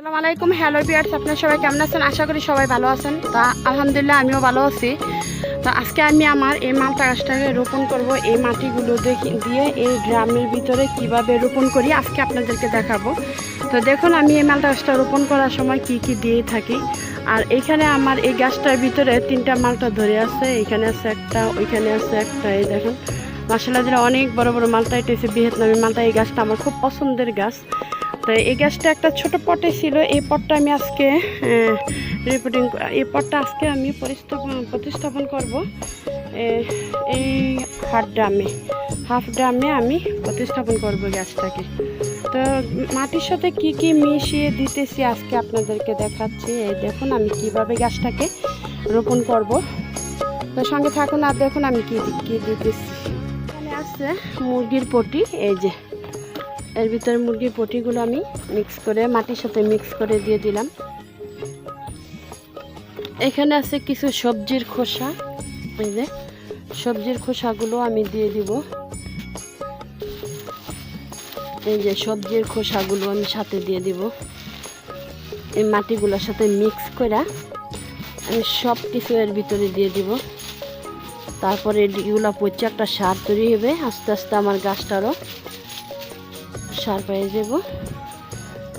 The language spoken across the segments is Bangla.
আসসালামু আলাইকুম, হ্যালো ভিউয়ার্স, আপনারা সবাই কেমন আছেন? আশা করি সবাই ভালো আছেন। তা আলহামদুলিল্লাহ আমিও ভালো আছি। তো আজকে আমি আমার এই মালটা গাছটাকে রোপণ করব। এই মাটিগুলো দিয়ে এই ড্রামের ভিতরে কিভাবে রোপণ করি আজকে আপনাদেরকে দেখাবো। তো দেখুন আমি এই মালটা গাছটা রোপণ করার সময় কি কি দিয়ে থাকি। আর এইখানে আমার এই গাছটার ভিতরে 3টা মালটা ধরে আছে। এইখানে আছে একটা, ওইখানে আছে একটা। এই দেখুন মাশাআল্লাহ যেটা অনেক বড় বড় মালটা, এটা হচ্ছে ভিয়েতনামি মালটা। এই গাছটা আমার খুব পছন্দের গাছ। তো এই গাছটা একটা ছোট পটে ছিল। এই পটটা আমি আজকে আজকে আমি প্রতিস্থাপন করব এই হাফ ড্রামে আমি প্রতিস্থাপন করব গাছটাকে। তো মাটির সাথে কি কি মিশিয়ে দিতেছি আজকে আপনাদেরকে দেখাচ্ছি। এই দেখুন আমি কিভাবে গাছটাকে রোপণ করব। তো সঙ্গে থাকুন আর দেখুন আমি কি দিতেছি। এখানে আছে মুরগির পটি। এই যে এর ভিতরে মুরগির পটিগুলো আমি মিক্স করে মাটির সাথে মিক্স করে দিয়ে দিলাম। এখানে আছে কিছু সবজির খোসা। এই যে সবজির খোসাগুলো আমি দিয়ে দিব। এই যে সবজির খোসাগুলো আমি সাথে দিয়ে দিব। এই মাটিগুলোর সাথে মিক্স করে আমি সব কিছু এর ভিতরে দিয়ে দিব। তারপরে এগুলো পচে একটা সার তৈরি হবে। আস্তে আস্তে আমার গাছটারও সার পেয়ে যাব।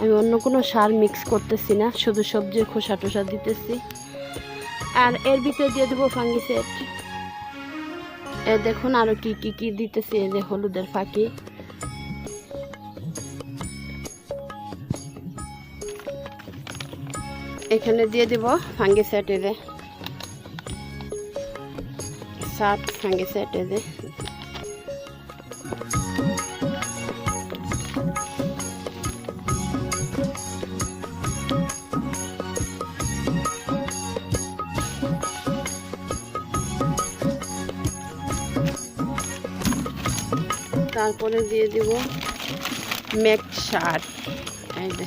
আমি অন্য কোনো সার মিক্স করতেছি না, শুধু সবজির খোসা টোসা দিতেছি। আর এর ভিতরে দিয়ে দেবো ফাঙ্গিসাইড। দেখুন আরও কি দিতেছি। এই যে হলুদের ফাঁকি, এখানে দিয়ে দিব ফাঙ্গিসাইড। এই যে ফাঙ্গিসাইড। এই যে তারপরে দিয়ে দিব সার। এই যে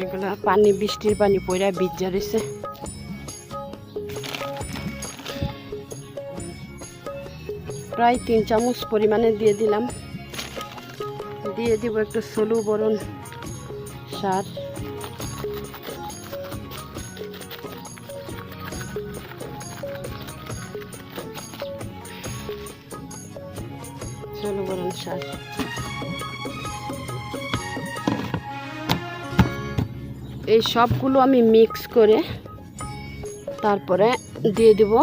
এগুলা পানি, বৃষ্টির পানি পড়া ভিজা রয়েছে। প্রায় 3 চামচ পরিমাণে দিয়ে দিলাম। দিয়ে দিব একটু সলু বরণ সার। সার এই সবগুলো আমি মিক্স করে তারপরে দিয়ে দেব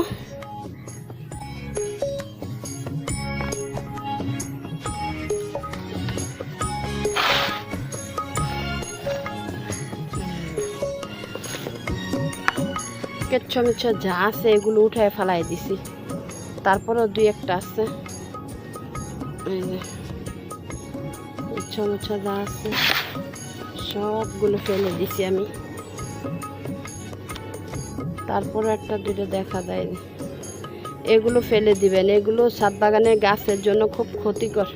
কেচ্ছা মেচ্ছা যা আছে এগুলো উঠায় ফেলাই দিছি। তারপরেও 2-1টা আছে। এই যে কেচ্ছা মেচ্ছা যা আছে সবগুলো ফেলে দিছি আমি। তারপরে 1-2টা দেখা দেয়নি, এগুলো ফেলে দিবেন। এগুলো ছাদ বাগানের গাছের জন্য খুব ক্ষতিকর।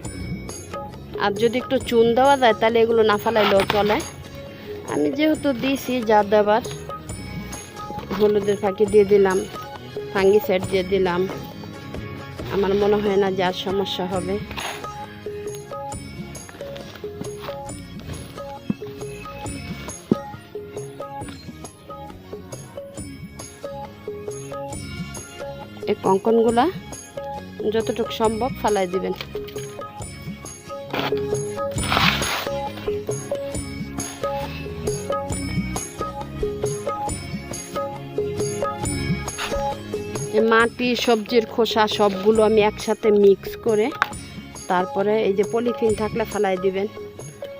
আর যদি একটু চুন দেওয়া যায় তাহলে এগুলো না ফেলাইলেও চলে। আমি যেহেতু দিয়েছি যা দেবার, হলুদের ফাঁকি দিয়ে দিলাম, ফাঙ্গিসাইড দিয়ে দিলাম। আমার মনে হয় না যে আর সমস্যা হবে। এই কঙ্কনগুলা যতটুকু সম্ভব ফালাই দিবেন। মাটি, সবজির খোসা সবগুলো আমি একসাথে মিক্স করে তারপরে এই যে পলিথিন থাকলে ফালাই দিবেন।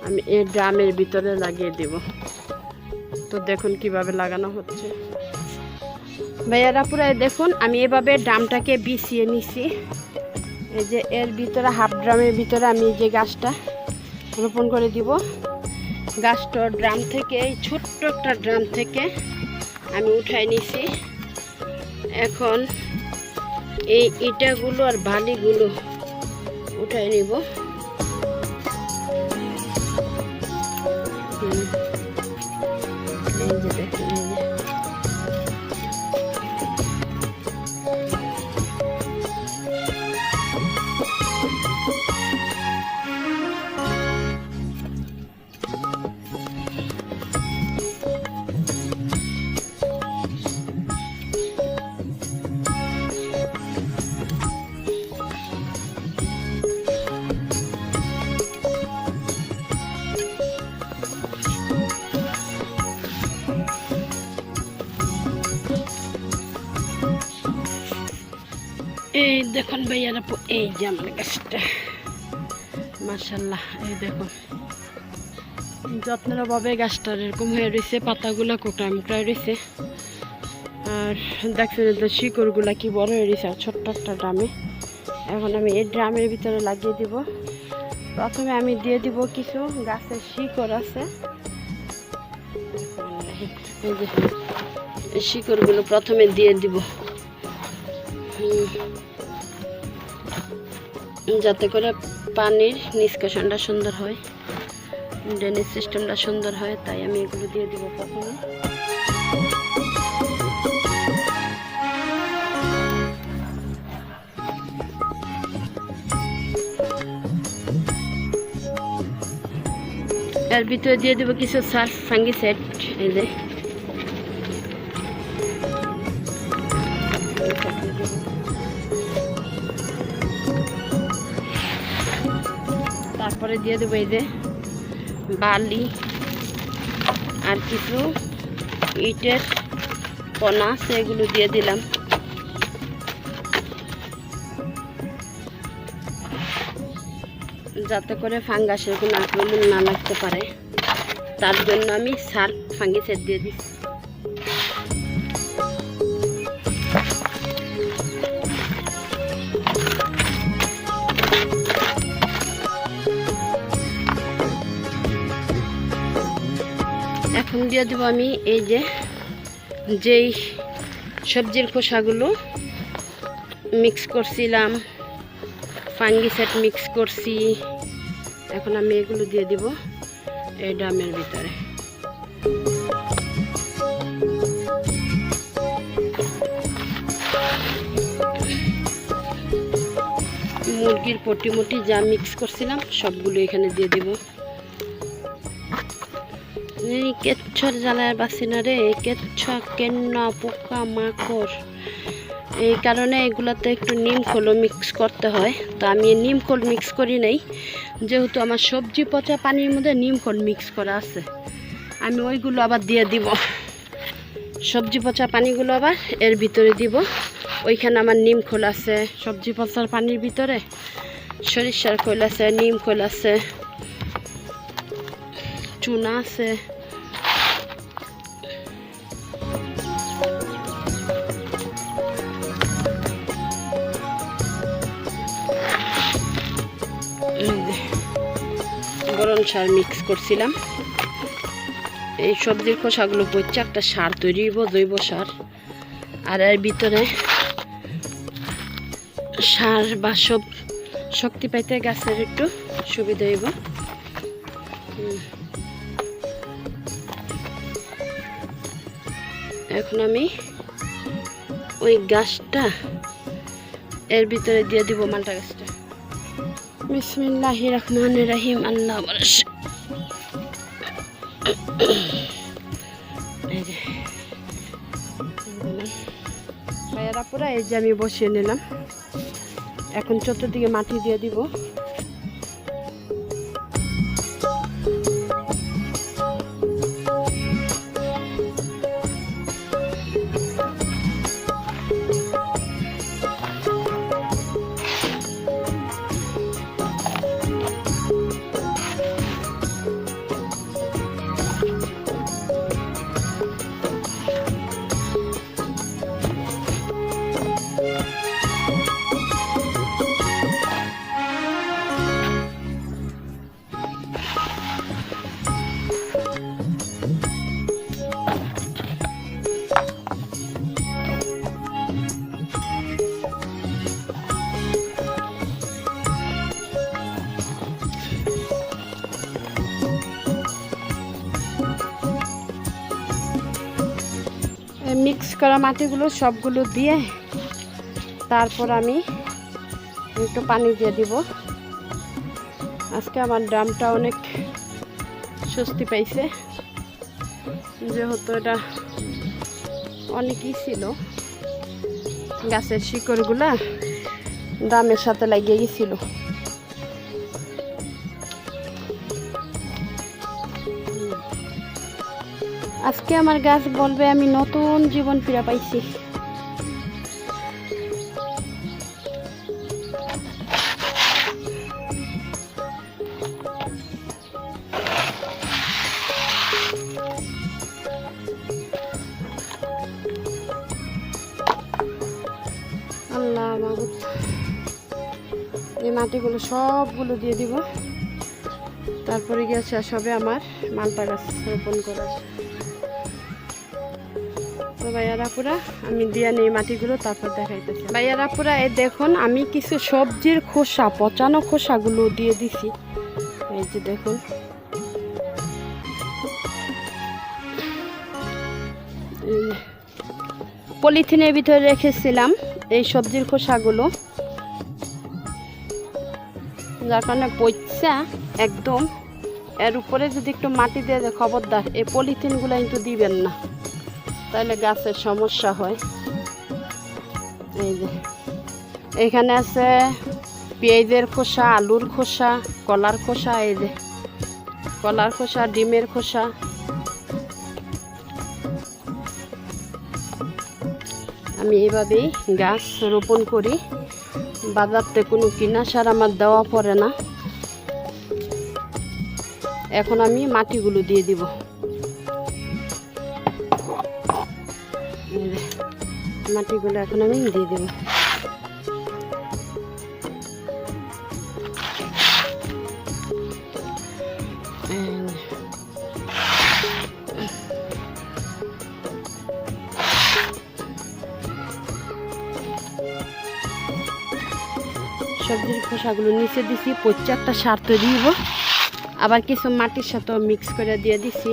আমি এই ড্রামের ভিতরে লাগিয়ে দেব। তো দেখুন কিভাবে লাগানো হচ্ছে ভাইয়ারা। পুরো দেখুন আমি এভাবে ড্রামটাকে বিছিয়ে নিছি। এই যে এর ভিতরে হাফ ড্রামের ভিতরে আমি যে গাছটা রোপণ করে দিব। গাছটা ড্রাম থেকে, এই ছোট্ট একটা ড্রাম থেকে আমি উঠাই নিছি। এখন এই ইটাগুলো আর বালিগুলো উঠাই নিব। এই যে দেখুন, এই দেখুন ভাইয়ার আপু, এই যে আমার গাছটা মাশাআল্লাহ, এই দেখুন যত্নের অভাবে গাছটার এরকম হয়ে রয়েছে, পাতাগুলো কোকড়ায় মুকড়ায় রয়েছে। আর দেখছেন যে শিকড়গুলা কি বড় হয়ে রয়েছে আর ছোট্ট একটা ড্রামে। এখন আমি এই ড্রামের ভিতরে লাগিয়ে দিব। প্রথমে আমি দিয়ে দিব কিছু গাছের শিকড় আছে, এই যে এই শিকড়গুলো প্রথমে দিয়ে দিব, যাতে করে পানির নিষ্কাশনটা সুন্দর হয়, ড্রেনেজ সিস্টেমটা সুন্দর হয়, তাই আমি এগুলো দিয়ে দিব প্রথমে। এর ভিতরে দিয়ে দেবো কিছু সার্ফ ফাঙ্গিসাইড, এই যে তারপরে দিয়ে দেবো এই যে বালি আর কিছু ইটের কণা, সেগুলো দিয়ে দিলাম। যাতে করে ফাঙ্গাসের কোনো আক্রমণ না লাগতে পারে, তার জন্য আমি সার্ফ ফাঙ্গিসাইড দিয়ে দিচ্ছি। এখন দিয়ে দেবো আমি এই যে যেই সবজির খোসাগুলো মিক্স করছিলাম, ফাঙ্গিসাইড মিক্স করছি, এখন আমি এগুলো দিয়ে দিব এই ড্রামের ভিতরে। মুরগির পটি মটি যা মিক্স করছিলাম সবগুলো এখানে দিয়ে দিব। কেচ্ছর জ্বালায় বাসি না রে, কেচ্ছ কেন্না পোকা মাকড়, এই কারণে এগুলোতে একটু নিম খোলও মিক্স করতে হয়। তো আমি নিম খোল মিক্স করি নাই, যেহেতু আমার সবজি পচা পানির মধ্যে নিম খোল মিক্স করা আছে, আমি ওইগুলো আবার দিয়ে দিব। সবজি পচা পানিগুলো আবার এর ভিতরে দিব। ওইখানে আমার নিম খোল আছে, সবজি পচার পানির ভিতরে সরিষার খোল আছে, নিম খোল আছে, চুনা আছে। বোরন সার মিক্স করছিলাম, এই সবজির খোসাগুলো পড়ছে একটা সার তৈরি হইব, জৈব সার। আর এর ভিতরে সার বা সব শক্তি পাইতে গাছের একটু সুবিধা হইব। এখন আমি ওই গাছটা এর ভিতরে দিয়ে দিব, মালটা গাছটা। বিসমিল্লাহির রহমানির রহিম, আল্লাহ ভরসা। ভাইয়ারা পুরা এই যে আমি বসিয়ে নিলাম, এখন চতুর্দিকে মাটি দিয়ে দিব। মিক্স করা মাটিগুলো সবগুলো দিয়ে তারপর আমি একটু পানি দিয়ে দিব। আজকে আমার ড্রামটা অনেক স্বস্তি পাইছে, যেহেতু এটা অনেকই ছিল, গাছের শিকড়গুলা ড্রামের সাথে লাগিয়ে গেছিল। আজকে আমার গাছ বলবে আমি নতুন জীবন ফিরে পাইছি। মাটিগুলো সবগুলো দিয়ে দিব, তারপরে গিয়ে শেষ হবে আমার মালটা গাছ রোপণ করা। তো ভাইয়ারা পুরা আমি দিয়ে নেই মাটিগুলো, তারপর দেখাইতেছি। ভাইয়ারা পুরা এই দেখুন আমি কিছু সবজির খোসা, পচানো খোসাগুলো দিয়ে দিছি। এই যে দেখুন, পলিথিনের ভিতরে রেখেছিলাম এই সবজির খোসাগুলো, যার কারণে পচা একদম। এর উপরে যদি একটু মাটি দিয়ে দেয়, খবরদার এই পলিথিনগুলো কিন্তু দিবেন না, তাহলে গাছের সমস্যা হয়। এই যে এখানে আছে পেঁয়াজের খোসা, আলুর খোসা, কলার খোসা, এই যে কলার খোসা, ডিমের খোসা। আমি এইভাবেই গাছ রোপণ করি, বাজারতে কোনো কিনা সার আমার দেওয়া পড়ে না। এখন আমি মাটিগুলো দিয়ে দিব। মাটিগুলো এখন আমি দিয়ে দেব। সবজির খোসাগুলো নিচে দিছি, প্রত্যেকটা সার তো দিব, আবার কিছু মাটির সাথে মিক্স করে দিয়ে দিছি।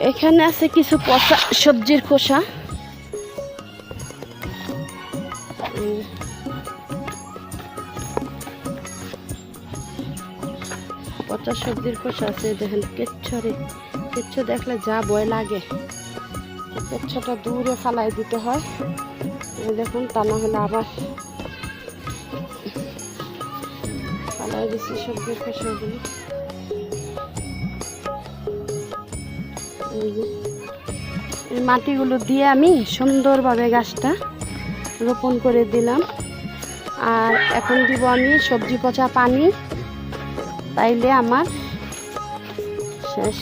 এখানে আছে কিছু পচা সবজির খোসা, পচা সবজির খোসা আছে। দেখেন কেচ্ছরে, কেচ্ছ দেখলে যা ভয় লাগে, কেচ্ছটা দূরে ফালাই দিতে হয়। দেখুন, তা না হলে আবার ফালাই দিচ্ছি সবজির খোসাগুলো। এই মাটিগুলো দিয়ে আমি সুন্দরভাবে গাছটা রোপণ করে দিলাম। আর এখন দিব আমি সবজি পচা পানি, তাইলে আমার শেষ।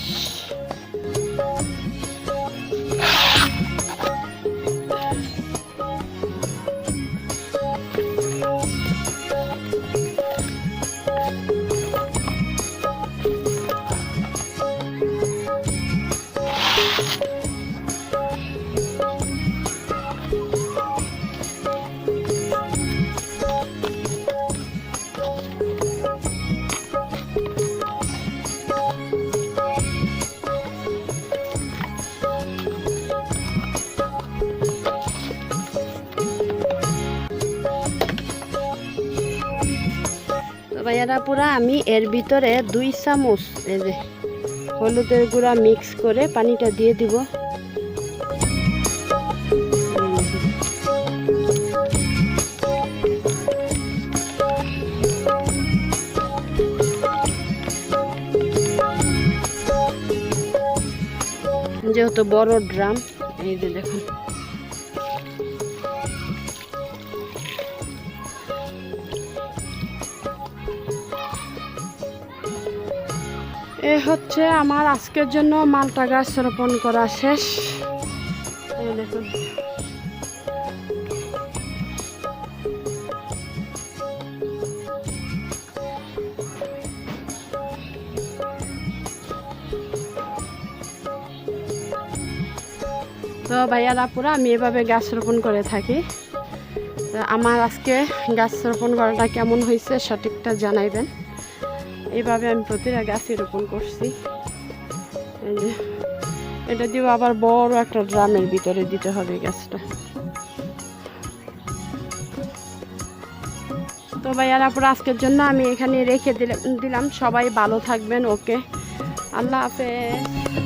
ভাইয়ারা পুরা আমি এর ভিতরে 2 চামচ এই যে হলুদের গুঁড়া মিক্স করে পানিটা দিয়ে দিব। যেহেতু বড় ড্রাম, এই যে দেখুন এ হচ্ছে আমার আজকের জন্য মালটা গাছ রোপণ করা শেষ। এই দেখুন তো ভাইয়ারা পুরা আমি এভাবে গাছ রোপণ করে থাকি। আমার আজকে গাছ রোপণ করাটা কেমন হয়েছে সঠিকটা জানাইবেন। এইভাবে আমি প্রতিটা গাছই রোপণ করছি। এই যে এটা দিব আবার বড় একটা ড্রামের ভিতরে দিতে হবে গাছটা। তো ভাইয়ারা পুরো আজকের জন্য আমি এখানে রেখে দিলাম। সবাই ভালো থাকবেন। ওকে, আল্লাহ হাফেজ।